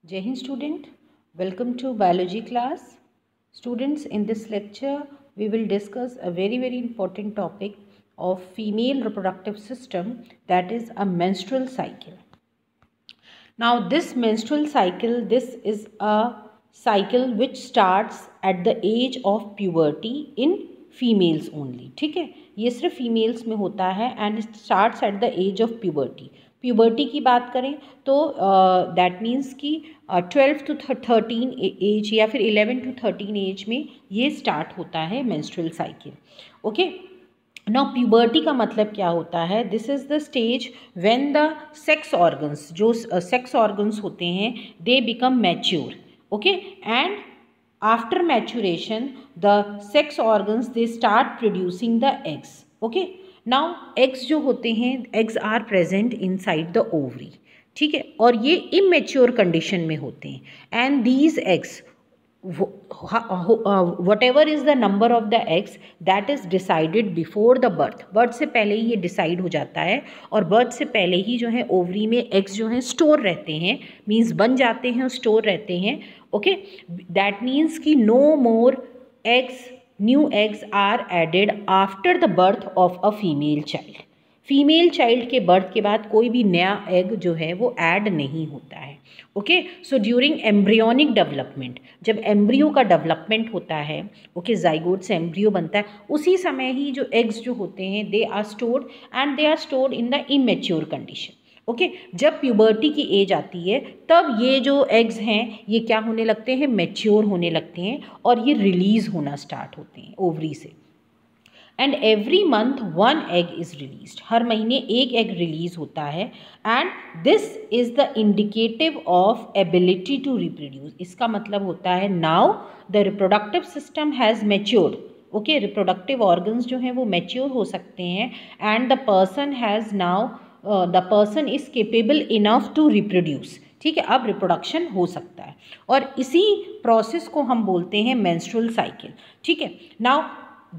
Jai Hind student, welcome to biology class. Students, in this lecture we will discuss a very important topic of female reproductive system, that is a menstrual cycle. Now this menstrual cycle, this is a cycle which starts at the age of puberty in females only. ठीक है, ये सिर्फ females में होता है and starts at the age of puberty. Puberty की बात करें तो दैट मीन्स कि 12 to 13 एज या फिर 11 to 13 एज में ये स्टार्ट होता है menstrual cycle. Okay, now puberty का मतलब क्या होता है? This is the stage when the sex organs, जो सेक्स ऑर्गन्स होते हैं, they become mature. Okay, and after maturation the sex organs they start producing the eggs. Okay, now eggs जो होते हैं, eggs are present inside the ovary. ठीक है, और ये immature condition में होते हैं and these eggs, whatever is the number of the eggs, that is decided before the birth. Birth से पहले ही ये डिसाइड हो जाता है और बर्थ से पहले ही जो है ओवरी में एग्स जो हैं स्टोर रहते हैं, मीन्स बन जाते हैं और स्टोर रहते हैं. ओके, दैट मीन्स कि no more eggs, new eggs are added after the birth of a female child. Female child के बर्थ के बाद कोई भी नया एग जो है वो ऐड नहीं होता है. Okay, so during embryonic development, जब एम्ब्रियो का डेवलपमेंट होता है, ओके, जाइगोट से एम्ब्रियो बनता है, उसी समय ही जो एग्स जो होते हैं they are stored and they are stored in the immature condition. Okay, जब प्यूबर्टी की एज आती है तब ये जो एग्स हैं ये क्या होने लगते हैं? मैच्योर होने लगते हैं और ये रिलीज़ होना स्टार्ट होते हैं ओवरी से. And every month one egg is released, हर महीने एक एग रिलीज होता है. And this is the indicative of ability to reproduce. इसका मतलब होता है now the reproductive system has matured. Okay, reproductive organs जो हैं वो मैच्योर हो सकते हैं and the person has now the person is capable enough to reproduce. ठीक है, अब रिप्रोडक्शन हो सकता है और इसी प्रोसेस को हम बोलते हैं मेंस्ट्रुअल साइकिल. ठीक है, now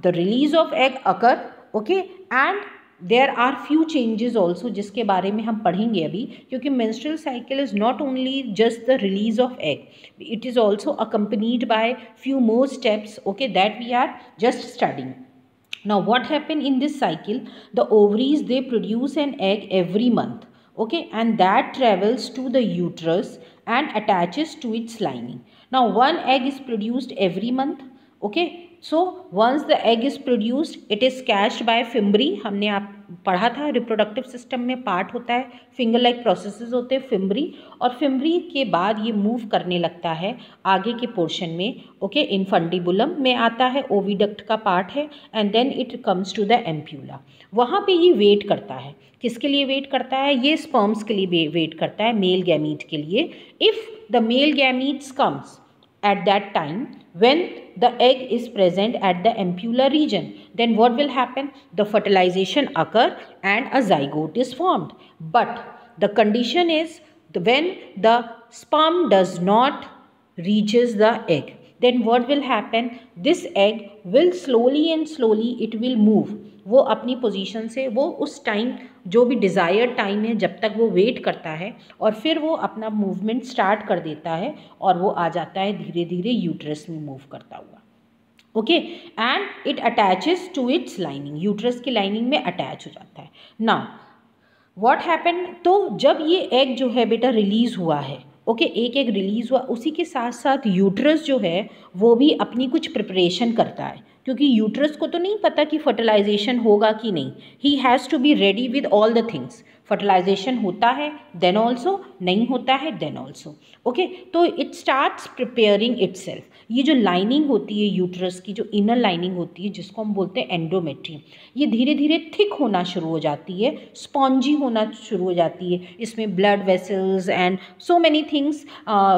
the release of egg occur. Okay, and there are few changes also जिसके बारे में हम पढ़ेंगे अभी, क्योंकि menstrual cycle is not only just the release of egg, it is also accompanied by few more steps, okay, that we are just studying. Now what happen in this cycle? The ovaries, they produce an egg every month. Okay, and that travels to the uterus and attaches to its lining. Now one egg is produced every month. Okay, so once the egg is produced, it is catched by fimbri. हमने आप पढ़ा था reproductive system में part होता है, finger like processes होते हैं fimbriae, और फिम्बरी के बाद ये मूव करने लगता है आगे के पोर्शन में. ओके, इनफंडिबुलम में आता है, ओविडक्ट का पार्ट है, and then it comes to the ampulla. वहाँ पे ये वेट करता है. किसके लिए वेट करता है? ये स्पर्म्स के लिए वेट करता है, मेल गैमीट के लिए. If the male gametes comes at that time when the egg is present at the ampulla region, then what will happen? The fertilization occur and a zygote is formed. But the condition is when the sperm does not reaches the egg, then what will happen? This egg will slowly and slowly it will move. वो अपनी position से, वो उस time जो भी desired time है जब तक वो वेट करता है और फिर वो अपना मूवमेंट स्टार्ट कर देता है और वो आ जाता है धीरे धीरे यूट्रस में मूव करता हुआ. Okay, and it attaches to its lining, uterus की लाइनिंग में अटैच हो जाता है. Now what happen? तो जब ये एग जो है बेटा रिलीज़ हुआ है, ओके, एक एग रिलीज़ हुआ, उसी के साथ साथ यूट्रस जो है वो भी अपनी कुछ प्रिपरेशन करता है, क्योंकि यूट्रस को तो नहीं पता कि फर्टिलाइजेशन होगा कि नहीं. He has to be ready with all the things. Fertilization होता है देन ऑल्सो, नहीं होता है देन ऑल्सो. ओके, तो इट स्टार्ट्स प्रिपेयरिंग इटसेल्फ. ये जो लाइनिंग होती है यूट्रस की, जो इनर लाइनिंग होती है जिसको हम बोलते हैं एंडोमेट्रियम, ये धीरे धीरे थिक होना शुरू हो जाती है, स्पॉन्जी होना शुरू हो जाती है. इसमें blood vessels and so many things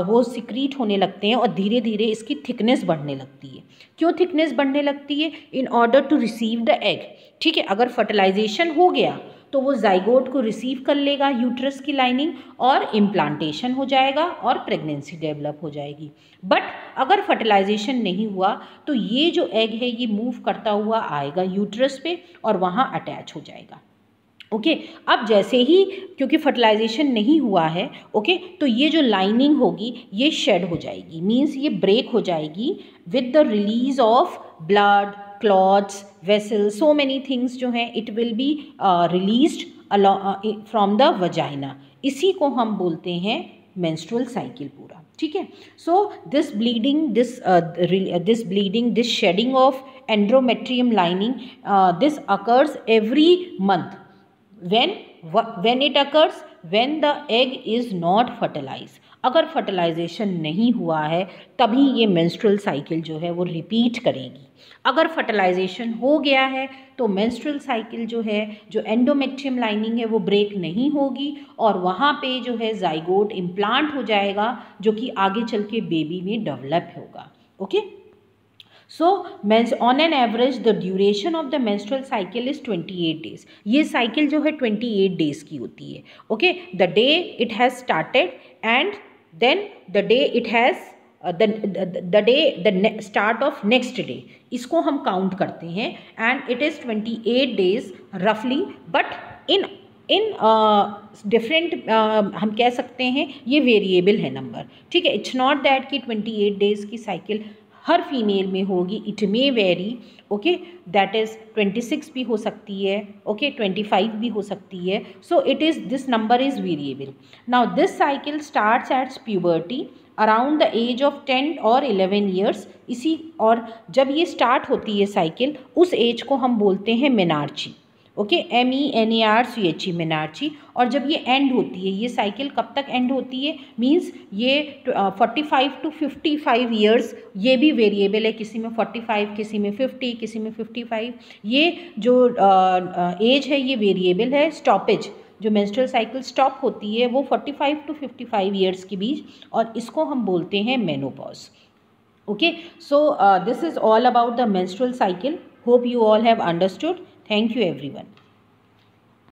वो सिक्रीट होने लगते हैं और धीरे धीरे इसकी थिकनेस बढ़ने लगती है. क्यों थिकनेस बढ़ने लगती है? In order to receive the egg. ठीक है, अगर फर्टिलाइजेशन हो गया तो वो जाइगोट को रिसीव कर लेगा यूट्रस की लाइनिंग और इम्प्लांटेशन हो जाएगा और प्रेगनेंसी डेवलप हो जाएगी. बट अगर फर्टिलाइजेशन नहीं हुआ तो ये जो एग है ये मूव करता हुआ आएगा यूट्रस पे और वहाँ अटैच हो जाएगा. ओके अब जैसे ही, क्योंकि फर्टिलाइजेशन नहीं हुआ है, ओके तो ये जो लाइनिंग होगी ये शेड हो जाएगी, मीन्स ये ब्रेक हो जाएगी with the release of blood, clots, vessels, so many things जो हैं it will be released from the vagina. इसी को हम बोलते हैं मेंस्ट्रुअल साइकिल पूरा, ठीक है। So this bleeding, this shedding of endometrium lining, this occurs every month when it occurs when the egg is not fertilized। अगर फर्टिलाइजेशन नहीं हुआ है तभी ये मेंस्ट्रुअल साइकिल जो है वो रिपीट करेगी। अगर फर्टिलाइजेशन हो गया है तो मेंस्ट्रुअल साइकिल जो है, जो एंडोमेट्रियम लाइनिंग है वो ब्रेक नहीं होगी और वहाँ पे जो है जाइगोट इम्प्लांट हो जाएगा जो कि आगे चल के बेबी में डेवलप होगा। Okay so on an average the duration of the menstrual cycle is 28 days. ये साइकिल जो है 28 डेज की होती है। Okay the day it has started and then the day it has the start of next day, इसको हम count करते हैं एंड इट इज़ 28 डेज रफली, बट इन डिफरेंट हम कह सकते हैं ये वेरिएबल है नंबर, ठीक है। इट्स नॉट दैट कि 28 डेज़ की साइकिल हर फीमेल में होगी, it may very, okay that is 26 भी हो सकती है, ओके 25 भी हो सकती है। So it is, this number is variable. Now this cycle starts at puberty around the age of 10 और 11 ईयर्स। इसी और जब ये स्टार्ट होती है साइकिल उस एज को हम बोलते हैं मेनार्ची, ओके MENARCHE मेनार्ची। और जब ये एंड होती है, ये साइकिल कब तक एंड होती है, मींस ये 45 to 55 ईयर्स, ये भी वेरिएबल है, किसी में 45, किसी में 50, किसी में 55। ये जो एज है ये वेरिएबल है। स्टॉपेज, जो मेंस्ट्रुअल साइकिल स्टॉप होती है वो 45 to 55 ईयर्स के बीच, और इसको हम बोलते हैं menopause. Okay so this is all about the menstrual cycle. Hope you all have understood. Thank you everyone.